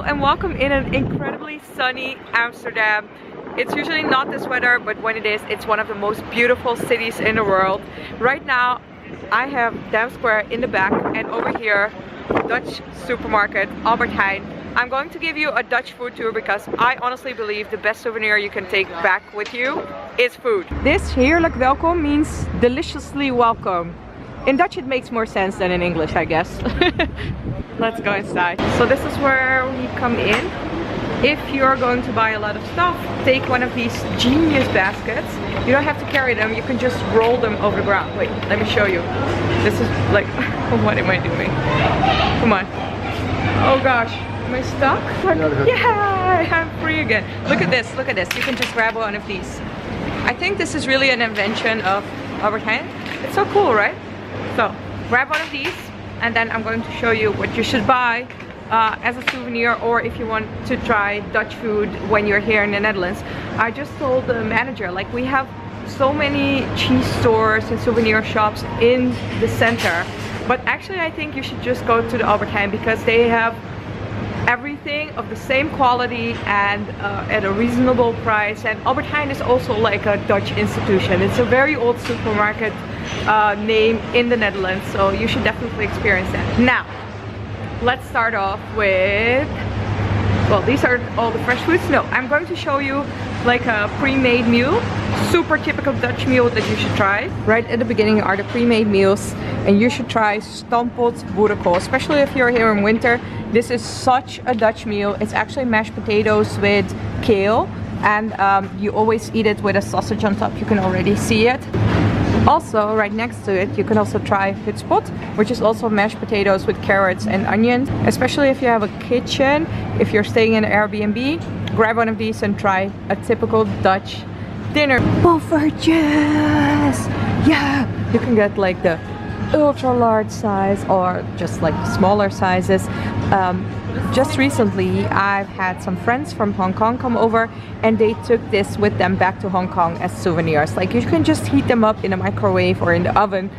and welcome in an incredibly sunny Amsterdam. It's usually not this weather, but when it is, it's one of the most beautiful cities in the world. Right now I have Dam Square in the back, and over here Dutch supermarket Albert Heijn. I'm going to give you a Dutch food tour because I honestly believe the best souvenir you can take back with you is food. This heerlijk welkom means deliciously welcome. In Dutch it makes more sense than in English, I guess. Let's go inside. So this is where we come in. If you're going to buy a lot of stuff, take one of these genius baskets. You don't have to carry them, you can just roll them over the ground. Wait, let me show you. This is like, what am I doing? Come on. Oh gosh, am I stuck? Yeah, I'm free again. Look at this, look at this. You can just grab one of these. I think this is really an invention of Albert Heijn. It's so cool, right? So, grab one of these, and then I'm going to show you what you should buy as a souvenir, or if you want to try Dutch food when you're here in the Netherlands. I just told the manager, like, we have so many cheese stores and souvenir shops in the center, but actually I think you should just go to the Albert Heijn because they have everything of the same quality and at a reasonable price. And Albert Heijn is also like a Dutch institution. It's a very old supermarket name in the Netherlands, so you should definitely experience that. Now, let's start off with, well, these are all the fresh foods. No, I'm going to show you like a pre-made meal, super typical Dutch meal that you should try. Right at the beginning are the pre-made meals, and you should try stampot boerenkool, especially if you're here in winter. This is such a Dutch meal. It's actually mashed potatoes with kale, and you always eat it with a sausage on top. You can already see it. Also, right next to it, you can also try hutspot, which is also mashed potatoes with carrots and onions. Especially if you have a kitchen, if you're staying in an Airbnb, grab one of these and try a typical Dutch dinner. Poffertjes! Yeah! You can get like the ultra large size or just like smaller sizes. Just recently I've had some friends from Hong Kong come over, and they took this with them back to Hong Kong as souvenirs. Like, you can just heat them up in a microwave or in the oven.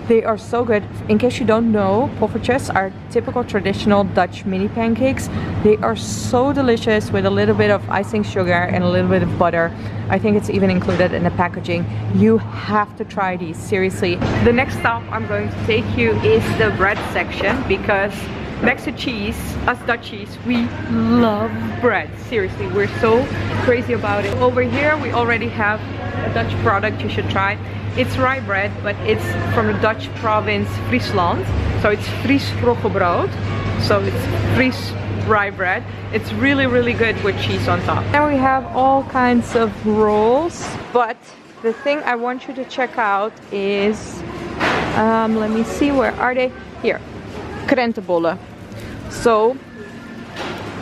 They are so good. In case you don't know, poffertjes are typical traditional Dutch mini pancakes. They are so delicious with a little bit of icing sugar and a little bit of butter. I think it's even included in the packaging. You have to try these, seriously. The next stop I'm going to take you is the bread section, because next to cheese, us Dutchies, we love bread. Seriously, we're so crazy about it. Over here we already have a Dutch product you should try. It's rye bread, but it's from the Dutch province Friesland. So it's Fries roggebrood. So it's Fries rye bread. It's really, really good with cheese on top. Now we have all kinds of rolls, but the thing I want you to check out is, let me see, where are they? Here, krentenbollen. So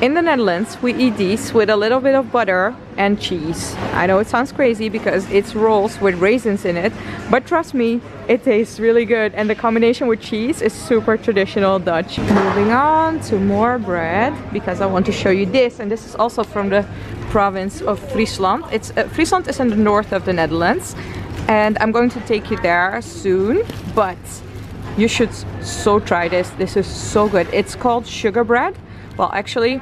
in the Netherlands we eat these with a little bit of butter and cheese. I know it sounds crazy because it's rolls with raisins in it, but trust me, it tastes really good, and the combination with cheese is super traditional Dutch. Moving on to more bread, because I want to show you this, and this is also from the province of Friesland. It's Friesland is in the north of the Netherlands, and I'm going to take you there soon, but you should so try this. This is so good. It's called sugar bread. Well, actually,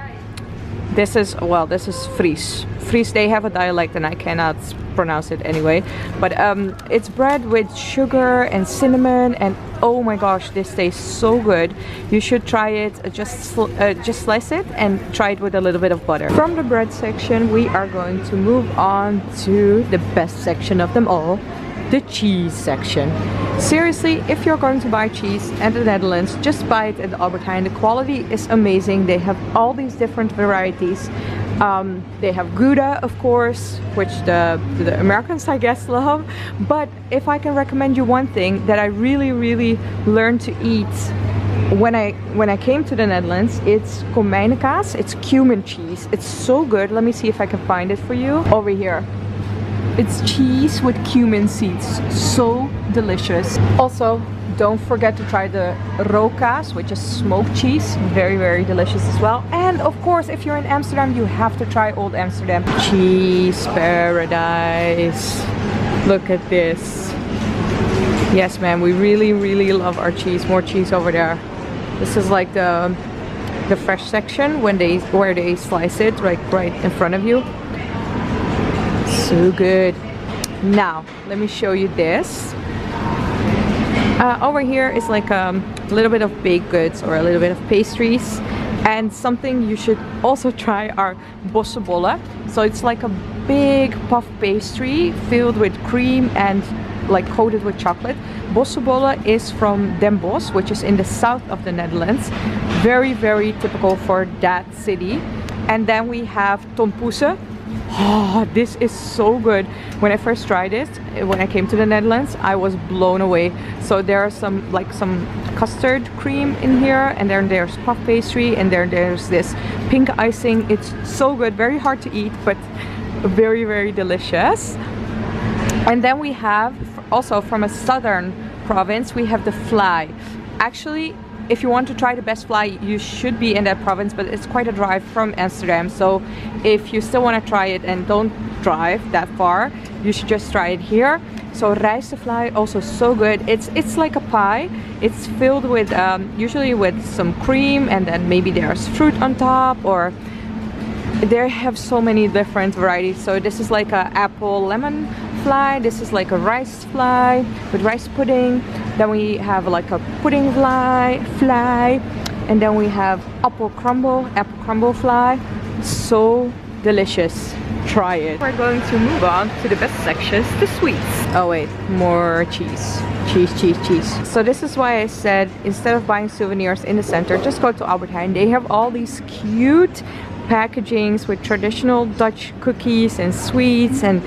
this is Fries. Fries, they have a dialect and I cannot pronounce it anyway. But it's bread with sugar and cinnamon, and oh my gosh, this tastes so good. You should try it. Just slice it and try it with a little bit of butter. From the bread section, we are going to move on to the best section of them all, the cheese section. Seriously, if you're going to buy cheese at the Netherlands, just buy it at the Albert Heijn. The quality is amazing. They have all these different varieties. They have Gouda, of course, which the Americans, I guess, love. But if I can recommend you one thing that I really learned to eat when I came to the Netherlands, it's komijnenkaas. It's cumin cheese. It's so good. Let me see if I can find it for you. Over here. It's cheese with cumin seeds. So delicious. Also, don't forget to try the rokaas, which is smoked cheese. Very delicious as well. And of course, if you're in Amsterdam, you have to try Old Amsterdam. Cheese paradise. Look at this. Yes, man, we really love our cheese. More cheese over there. This is like the the fresh section where they slice it right in front of you. So good. Now let me show you this. Over here is like a little bit of baked goods or a little bit of pastries, and something you should also try are bossenbollen. So it's like a big puff pastry filled with cream and like coated with chocolate. Bossenbollen is from Den Bosch, which is in the south of the Netherlands. Very, very typical for that city. And then we have tompoesen. Oh, this is so good. When I first tried it, when I came to the Netherlands, I was blown away. So there are some custard cream in here, and then there's puff pastry, and there's this pink icing. It's so good, very hard to eat, but very, very delicious. And then we have, also from a southern province, we have the fly. Actually, if you want to try the best fly, you should be in that province, but it's quite a drive from Amsterdam. So if you still want to try it and don't drive that far, you should just try it here. So rijstefly, also so good. It's like a pie. It's filled with usually with some cream, and then maybe there's fruit on top, or they have so many different varieties. So this is like a apple lemon fly. This is like a rice fly with rice pudding. Then we have like a pudding fly, and then we have apple crumble fly. So delicious. Try it. We're going to move on to the best sections, the sweets. Oh wait, more cheese. Cheese. So this is why I said, instead of buying souvenirs in the center, just go to Albert Heijn. They have all these cute packagings with traditional Dutch cookies and sweets and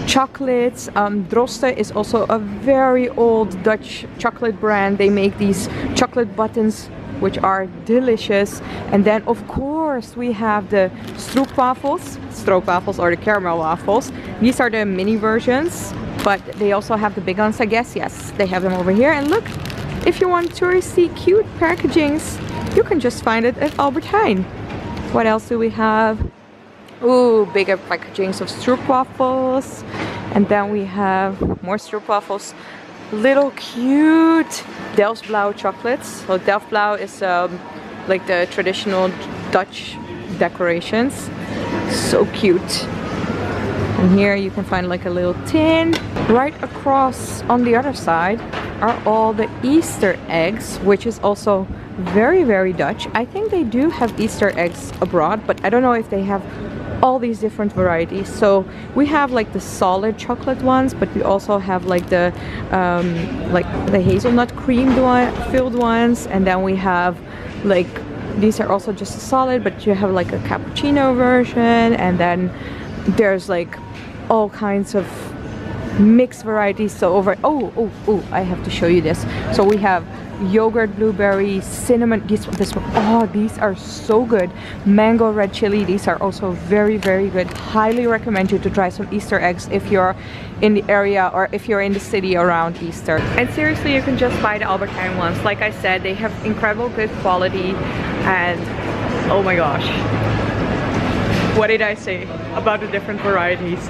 chocolates. Droste is also a very old Dutch chocolate brand. They make these chocolate buttons which are delicious. And then of course we have the stroopwafels or the caramel waffles. These are the mini versions, but they also have the big ones, I guess. Yes, they have them over here. And look, if you want touristy cute packagings, you can just find it at Albert Heijn. What else do we have? Ooh, bigger packagings of stroopwafels. And then we have more stroopwafels. Little cute Delft Blauw chocolates. So Delft Blauw is like the traditional Dutch decorations. So cute. And here you can find like a little tin. Right across on the other side are all the Easter eggs, which is also very, very Dutch. I think they do have Easter eggs abroad, but I don't know if they have all these different varieties. So we have like the solid chocolate ones, but we also have like the hazelnut cream filled ones, and then we have like, these are also just solid, but you have like a cappuccino version, and then there's like all kinds of mixed varieties. So I have to show you this. So we have yogurt, blueberry, cinnamon. This one. Oh, these are so good. Mango red chili. These are also very, very good. Highly recommend you to try some Easter eggs if you're in the area or if you're in the city around Easter. And seriously, you can just buy the Albert Heijn ones. Like I said, they have incredible good quality, and oh my gosh, what did I say about the different varieties?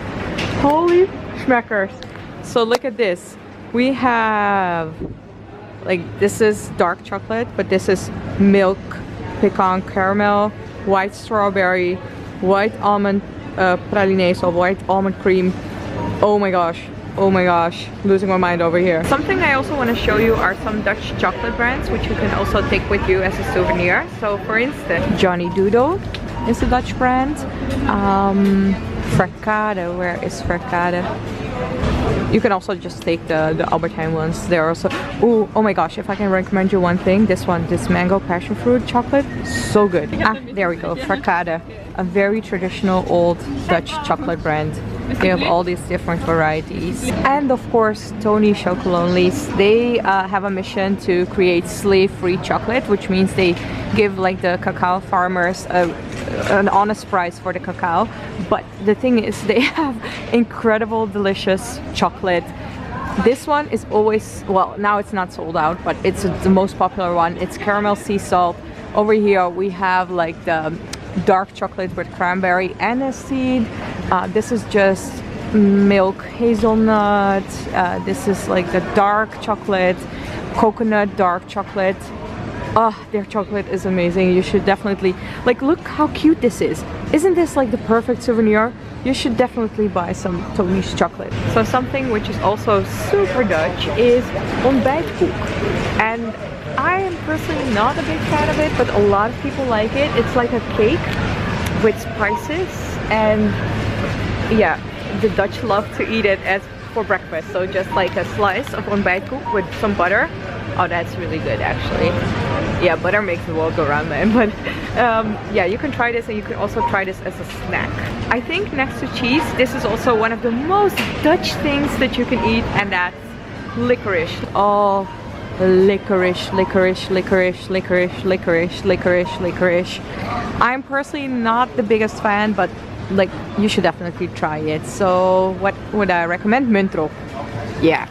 Holy schmeckers. So look at this. We have, like, this is dark chocolate, but this is milk, pecan caramel, white strawberry, white almond praline, so white almond cream. Oh my gosh, losing my mind over here. Something I also want to show you are some Dutch chocolate brands which you can also take with you as a souvenir. So for instance, Johnny Doodle is a Dutch brand. Fracade, where is Fracade? You can also just take the Albert Heijn ones. They're also, oh my gosh, if I can recommend you one thing, this mango passion fruit chocolate, so good. There we go, Fracade, a very traditional old Dutch chocolate brand. They have all these different varieties. And of course, Tony Chocolonely's, they have a mission to create slave-free chocolate, which means they give like the cacao farmers an honest price for the cacao. But the thing is, they have incredible, delicious chocolate. This one is always, well, now it's not sold out, but it's the most popular one. It's caramel sea salt. Over here we have like the dark chocolate with cranberry aniseed. This is just milk hazelnut. This is like the dark chocolate, coconut dark chocolate. Oh, their chocolate is amazing. You should definitely, like, look how cute this is. Isn't this like the perfect souvenir? You should definitely buy some Tony's chocolate. So something which is also super Dutch is ontbijtkoek. And I am personally not a big fan of it, but a lot of people like it. It's like a cake with spices, and yeah, the Dutch love to eat it as for breakfast. So just like a slice of ontbijtkoek with some butter. Oh, that's really good actually. Yeah, butter makes the world go round, man. But yeah, you can try this, and you can also try this as a snack. I think next to cheese, this is also one of the most Dutch things that you can eat, and that's licorice. Oh, licorice, licorice, licorice, licorice, licorice, licorice, licorice. I'm personally not the biggest fan, but like, you should definitely try it. So what would I recommend? Muntro. Yeah,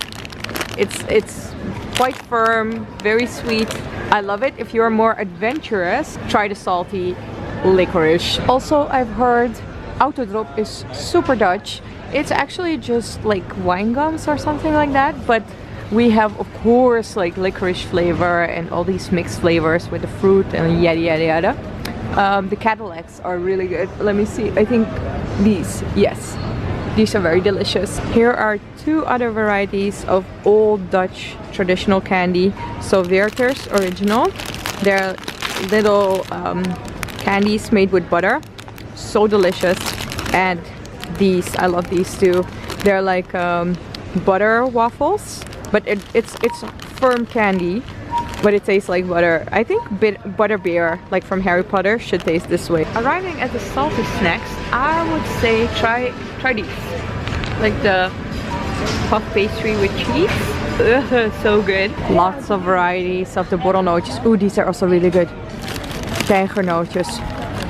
it's quite firm, very sweet. I love it. If you're more adventurous, try the salty licorice. Also, I've heard Autodrop is super Dutch. It's actually just like wine gums or something like that, but we have, of course, like licorice flavor and all these mixed flavors with the fruit and yada yada yada. The Cadillacs are really good. Let me see. I think these, yes, these are very delicious. Here are two other varieties of old Dutch traditional candy. So Werther's Original. They're little candies made with butter. So delicious. And these, I love these too. They're like butter waffles, but it's firm candy, but it tastes like butter. I think butterbeer, like from Harry Potter, should taste this way. Arriving at the salty snacks, I would say try these, like the puff pastry with cheese. Ugh, so good. Lots of varieties of the borrelnootjes. Ooh, these are also really good. Tijgernootjes.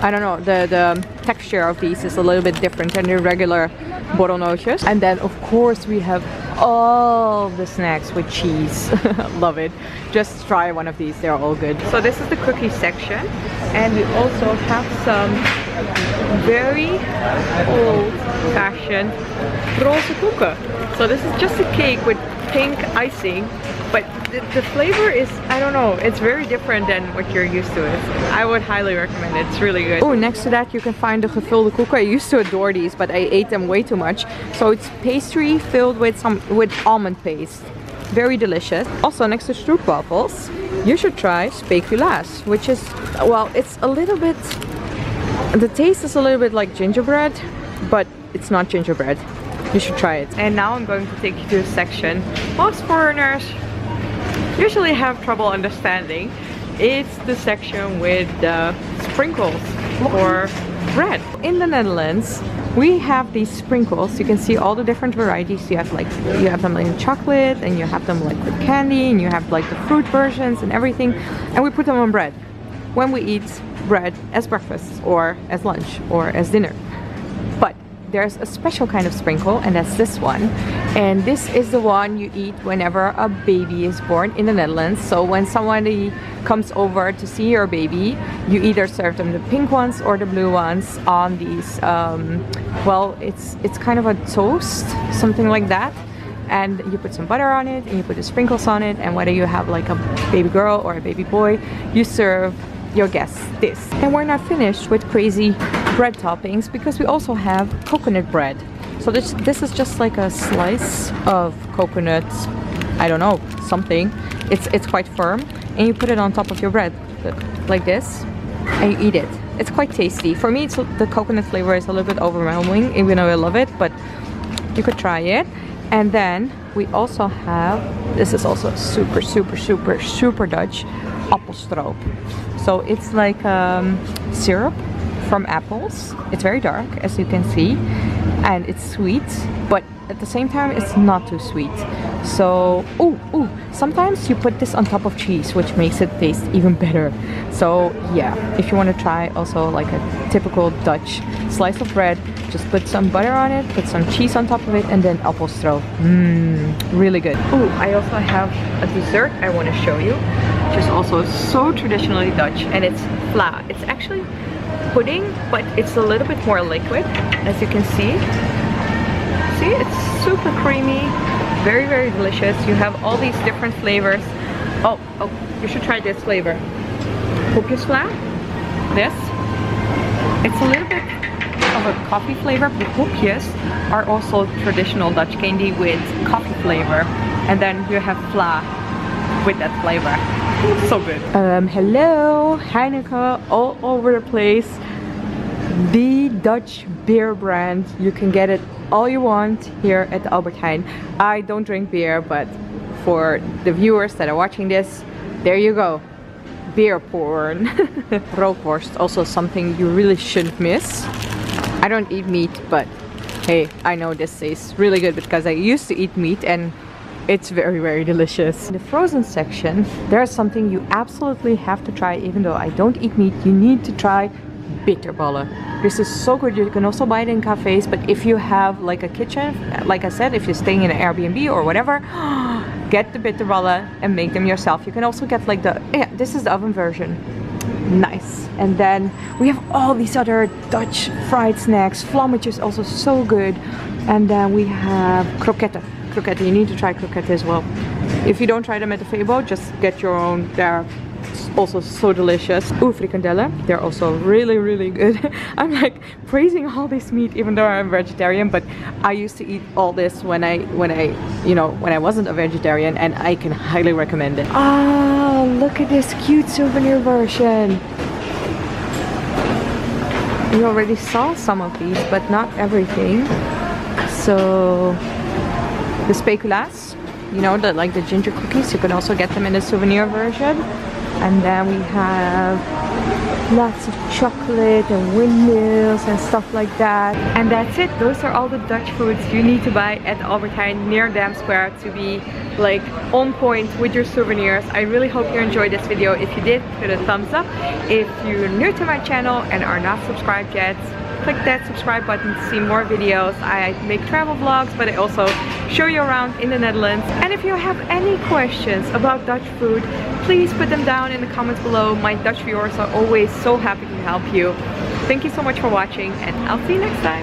I don't know, the texture of these is a little bit different than the regular borrelnootjes. And then of course we have all the snacks with cheese. Love it. Just try one of these, they're all good. So this is the cookie section, and we also have some very old-fashioned roze koeken. So this is just a cake with pink icing, but the flavor is, I don't know, it's very different than what you're used to. I would highly recommend it. It's really good. Oh, next to that you can find the gevulde koeken. I used to adore these, but I ate them way too much. So it's pastry filled with almond paste. Very delicious. Also next to stroopwafels, you should try speculaas, which is, well, it's a little bit, the taste is a little bit like gingerbread, but it's not gingerbread. You should try it. And now I'm going to take you to a section most foreigners usually have trouble understanding. It's the section with the sprinkles or bread. In the Netherlands, we have these sprinkles. You can see all the different varieties. You have them in chocolate, and you have them like with candy, and you have like the fruit versions and everything. And we put them on bread when we eat bread as breakfast or as lunch or as dinner. But there's a special kind of sprinkle, and that's this one. And this is the one you eat whenever a baby is born in the Netherlands. So when somebody comes over to see your baby, you either serve them the pink ones or the blue ones on these, well, it's kind of a toast, something like that. And you put some butter on it, and you put the sprinkles on it, and whether you have like a baby girl or a baby boy, you serve your guests this. And we're not finished with crazy bread toppings, because we also have coconut bread. So this is just like a slice of coconut, I don't know, something. It's quite firm, and you put it on top of your bread like this, and you eat it. It's quite tasty. For me, the coconut flavor is a little bit overwhelming, even though I love it, but you could try it. And then we also have, this is also super, super, super, super Dutch, appelstroop. So it's like syrup from apples. It's very dark, as you can see, and it's sweet, but at the same time it's not too sweet. So sometimes you put this on top of cheese, which makes it taste even better. So yeah, if you want to try also like a typical Dutch slice of bread, just put some butter on it, put some cheese on top of it, and then appelstroop. Really good. Oh, I also have a dessert I want to show you, which is also so traditionally Dutch, and it's vla. It's actually pudding, but it's a little bit more liquid, as you can see. See, it's super creamy, very, very delicious. You have all these different flavors. Oh, you should try this flavor. Hoekjesvla. This. It's a little bit of a coffee flavor, but hoekjes are also traditional Dutch candy with coffee flavor. And then you have vla with that flavor. So good. Hello, Heineken all over the place. The Dutch beer brand. You can get it all you want here at the Albert Heijn. I don't drink beer, but for the viewers that are watching this, there you go. Beer porn. Rookworst, also something you really shouldn't miss. I don't eat meat, but hey, I know this tastes really good because I used to eat meat and it's very, very delicious. In the frozen section, there's something you absolutely have to try. Even though I don't eat meat, you need to try bitterballen. This is so good. You can also buy it in cafes, but if you have like a kitchen, like I said, if you're staying in an Airbnb or whatever, get the bitterballen and make them yourself. You can also get like the, yeah, this is the oven version. Nice. And then we have all these other Dutch fried snacks. Vlammetje is also so good. And then we have kroketten. Kroketten, you need to try kroketten as well. If you don't try them at the Febo, just get your own. They're also so delicious. Ooh, frikandellen, they're also really, really good. I'm like praising all this meat even though I'm vegetarian, but I used to eat all this when I wasn't a vegetarian, and I can highly recommend it. Ah, look at this cute souvenir version. We already saw some of these, but not everything. So the speculaas, you know, like the ginger cookies, you can also get them in the souvenir version. And then we have lots of chocolate and windmills and stuff like that. And that's it. Those are all the Dutch foods you need to buy at Albert Heijn near Dam Square to be like on point with your souvenirs. I really hope you enjoyed this video. If you did, put a thumbs up. If you're new to my channel and are not subscribed yet, click that subscribe button to see more videos. I make travel vlogs, but I also show you around in the Netherlands. And if you have any questions about Dutch food, please put them down in the comments below. My Dutch viewers are always so happy to help you. Thank you so much for watching, and I'll see you next time.